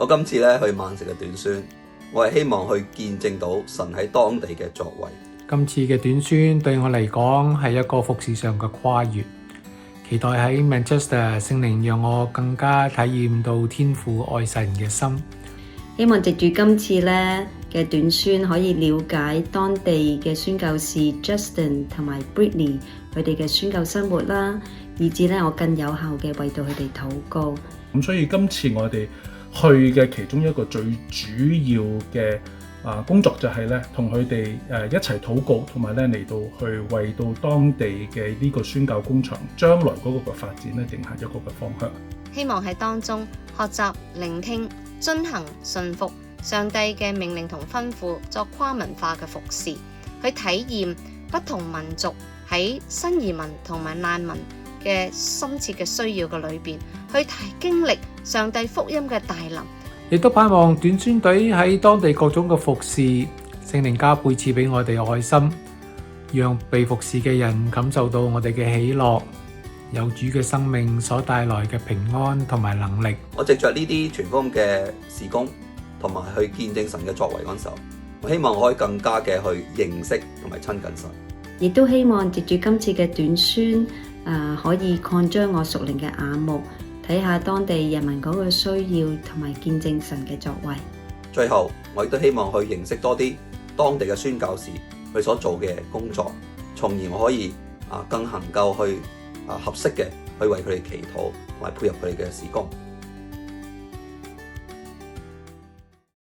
我今次咧去曼城嘅短宣，我係希望去見證到神喺當地嘅作為。今次嘅短宣對我嚟講係一個服事上嘅跨越，期待喺 Manchester 聖靈讓我更加體驗到天父愛世人嘅心。希望藉住今次咧嘅短宣，可以了解當地嘅宣教士 Justin 同埋 Britney 佢哋嘅宣教生活啦，以至咧我更有效嘅為到佢哋禱告。咁所以今次我哋去嘅其中一個最主要嘅工作就係咧，同佢哋一齊禱告，同埋咧嚟到去為到當地嘅呢個宣教工場將來嗰個嘅發展咧定下一個嘅方向。希望喺當中學習聆聽、遵行、順服上帝嘅命令同吩咐，作跨文化嘅服事，去體驗不同民族喺新移民同埋難民嘅深切嘅需要嘅裏邊，去經歷上帝福音嘅大能。亦都盼望短宣隊喺當地各種嘅服事，聖靈加倍賜俾我哋愛心，讓被服侍嘅人感受到我哋嘅喜樂，有主嘅生命所帶來嘅平安同埋能力。我藉着呢啲傳福音嘅事工，同埋去見證神嘅作為嗰陣時候，我希望我可以更加嘅去認識同埋親近神。亦都希望藉住今次嘅短宣，可以擴張我屬靈嘅眼目，睇下當地人民嗰個需要，同埋見證神嘅作為。最後，我亦都希望去認識多啲當地嘅宣教士佢所做嘅工作，從而我可以更能夠去合適嘅去為佢哋祈禱，同埋配合佢哋嘅事工。